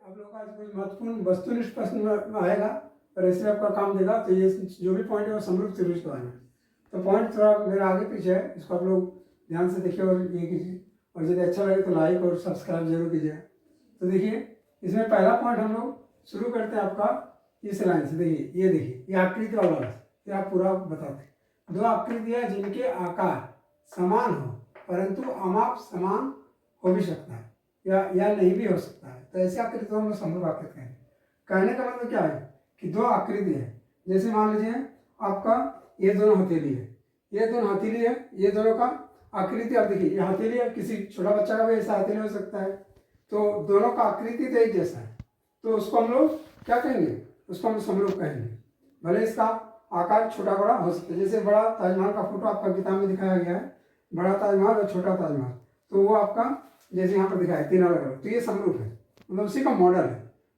आप लोगों का आज कोई महत्वपूर्ण वस्तुनिष्ठ प्रश्न आएगा और ऐसे आपका काम देगा। तो ये जो भी पॉइंट है वो समरूप त्रिभुज के बारे में। तो पॉइंट थोड़ा मेरा आगे पीछे है, इसको आप लोग ध्यान से देखिए और ये कीजिए, और यदि अच्छा लगे तो लाइक और सब्सक्राइब जरूर कीजिए। तो देखिए इसमें पहला पॉइंट हम लोग शुरू करते हैं आपका इस लाइन से। देखिए ये आकृति वाला ये आप पूरा बताते हैं। दो आकृतियाँ जिनके आकार समान हो परंतु अमाप समान हो भी सकता है या नहीं भी हो सकता है, तो ऐसी आकृति को हम लोग समरूप आकृति कहेंगे। कहने का मतलब क्या है कि दो आकृति है, जैसे मान लीजिए आपका ये दोनों हथेली है, ये दोनों हथेली है, ये दोनों का आकृति आप देखिए, ये हथेली है, किसी छोटा बच्चा का भी ऐसा हथेली हो सकता है, तो दोनों का आकृति तो एक जैसा है, तो उसको हम लोग क्या कहेंगे, उसको हम समरूप कहेंगे। भले इसका आकार छोटा बड़ा हो सकता है, जैसे बड़ा ताजमहल का फोटो आपका किताब में दिखाया गया है, बड़ा ताजमहल और छोटा ताजमहल, तो वो आपका जैसे यहाँ पर दिखाया है तीन अलग अलग, तो ये समरूप है, मतलब उसी का मॉडल है,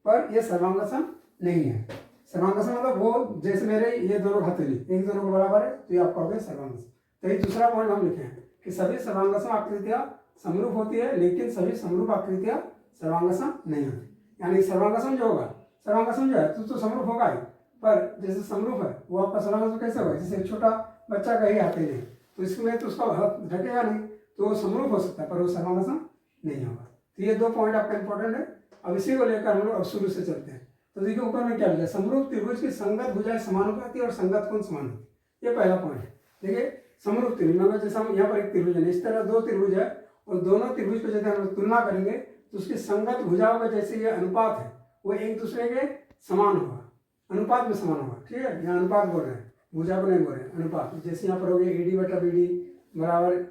पर ये सर्वांगसम नहीं है। सर्वांगसम मतलब वो जैसे मेरे ये दोनों हथेली एक दोनों को बराबर है, तो ये आपका हो गया सर्वांगसम। तो ये दूसरा पॉइंट हम लिखे हैं कि सभी सर्वांगसम आकृतियां समरूप होती है, लेकिन सभी समरूप आकृतियां सर्वांगसम नहीं होती। यानी सर्वांगसम जो होगा, सर्वांगसम जो है तो समरूप होगा ही, पर जैसे समरूप है वो आपका सर्वांगसम कैसे होगा, जैसे छोटा बच्चा का ही हथेली है, तो इसमें तो उसका हाथ ढकेगा नहीं, तो वो समरूप हो सकता है पर वो सर्वांगसम नहीं होगा। तो ये दो पॉइंट आपका इंपॉर्टेंट है। अब इसी को लेकर हम लोग अब शुरू से चलते हैं। तो देखिए ऊपर में क्या लिखा है, समरूप त्रिभुज की संगत भुजाएं समानुपाती और संगत कोण समान होती, ये पहला पॉइंट है। देखिए समरूप त्रिभुज मतलब जैसे हम यहाँ पर एक त्रिभुज है, इस तरह दो त्रिभुज है और दोनों त्रिभुज को यदि हम तुलना करेंगे तो उसकी संगत भुजाओं का जैसे ये अनुपात है वो एक दूसरे के समान होगा, अनुपात में समान होगा। ठीक है, यहाँ अनुपात बोल रहे हैं, भुजा को नहीं बोल रहे हैं, अनुपात। जैसे यहाँ पर हो गया AD बटा BD बराबर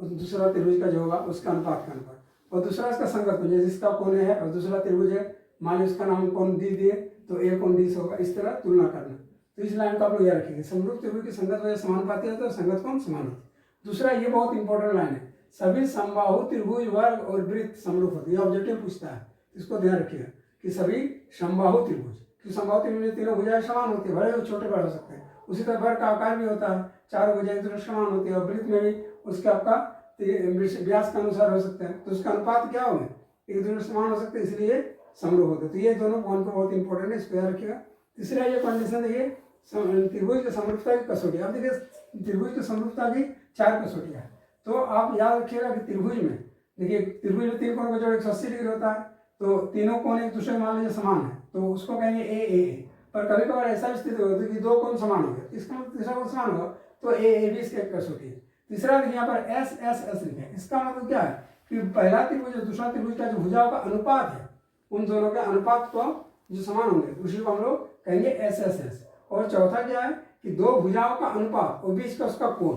दूसरा त्रिभुज का जो होगा उसका अनुपात का अनुपात, और दूसरा इसका संगत कोण, जैसे इसका कोण है और दूसरा त्रिभुज है, मान लो इसका नाम कोण D दिए तो A कोण D से होगा, इस तरह तुलना करना। तो इस लाइन को आप लोग याद रखेंगे, समरूप त्रिभुज की संगत वजह समानुपाती होती है और संगत कोण समान होती है। दूसरा ये बहुत इंपॉर्टेंट लाइन है, सभी समबाहु त्रिभुज वर्ग और वृत्त समरूप होती है, ऑब्जेक्टिव पूछता है, इसको ध्यान रखिएगा कि सभी समबाहु त्रिभुज, कि समबाहु त्रिभुज में तीनों भुजाएं समान होती है, भले वो छोटे बड़े हो सकते हैं। उसी तरह वर्ग का आकार भी होता है, चारों भुजाएं दोनों समान होती है, और वृत्त में भी उसके आपका व्यास के अनुसार हो सकता है, तो उसका अनुपात क्या होगा, एक दूसरे समान हो सकते हैं, इसलिए समरूप होते हैं। तो ये दोनों पॉइंट को बहुत इंपॉर्टेंट है, इसको याद रखिएगा। तीसरा ये कंडीशन देखिए त्रिभुज की समरूपता की कसौटी। अब देखिए त्रिभुज की समरूपता की 4 कसौटियाँ है, तो आप याद रखिएगा कि त्रिभुज में देखिए त्रिभुज में तीन कोण का जोड़ 180 डिग्री होता है, तो तीनों कोण एक दूसरे मान लीजिए समान है तो उसको कहेंगे ए। पर कभी कभार ऐसा स्थिति होती है कि दो कोण समान हो गए, इसका मतलब तीसरा कोण समान होगा तो ए भी इसकी एक कसौटी है। तीसरा देखिए यहाँ पर एस लिखा है, इसका मतलब क्या है कि पहला त्रिभुज और दूसरा त्रिभुज का जो भुजाओं का अनुपात है उन दोनों के अनुपात को जो समान होंगे उसी को हम लोग कहेंगे एस। और चौथा क्या है कि दो भुजाओं का अनुपात और बीच का उसका कोण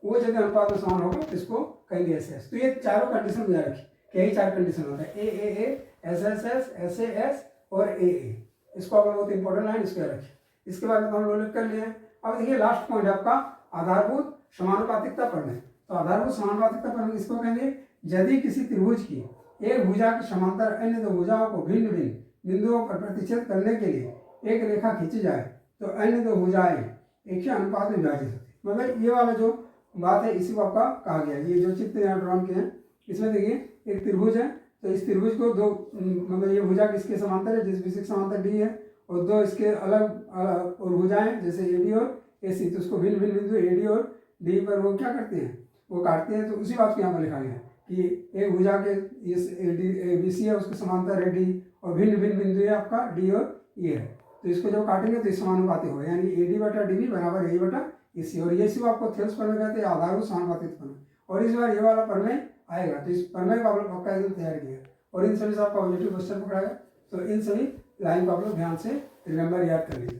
वो यदि अनुपात में समान होगा तो इसको कहेंगे एस। तो ये चारों कंडीशन याद रखिए, यही 4 कंडीशन होता है ए एस एस और ए। इसको आप बहुत इंपॉर्टेंट लाइन इसको याद रखिए। इसके बाद हम लोग कर लिए। अब देखिए लास्ट पॉइंट है आपका आधारभूत समानुपातिकता प्रमेय। तो आधारभूत समानुपातिकता प्रमेय इसको कहेंगे यदि किसी त्रिभुज की एक भुजा के समांतर अन्य दो भुजाओं को भिन्न भिन्न बिंदुओं पर प्रतिच्छेद करने के लिए एक रेखा खींची जाए तो अन्य दो भुजाएं एक ही अनुपात में विभाजित होती है। मतलब ये वाला जो बात है इसी को आपका कहा गया है। ये जो चित्र यहाँ ड्रॉन किए हैं इसमें देखिए एक त्रिभुज है, तो इस त्रिभुज को दो मतलब ये भुजा किसके समांतर है, जिस विषय के समांतर डी है, और दो इसके अलग और भुजाएं जैसे AD और AC, तो उसको भिन्न भिन्न बिंदु AD और D पर वो क्या करते हैं, वो काटते हैं। तो उसी बात को यहाँ पर लिखा गया है कि एक भुजा के ये BC है उसके समांतर है D और भिन्न भिन्न बिंदु है आपका D और E है, तो इसको जब काटेंगे तो इस समानुपाती होगा, यानी AD बटा DB बराबर A बटा AC। और ये सिर्फ आपको थेल्स प्रमेय कहते हैं, आधारभूत समानुपातिक प्रमेय। और इस बार ये वाला प्रमेय आएगा, तो इस प्रमेय को आप लोग पक्का एकदम तैयार किया और इन सभी से आपका ऑब्जेक्टिव क्वेश्चन पकड़ाएगा। तो इन सभी लाइन को आप लोग ध्यान से रिमेंबर याद कर लीजिए।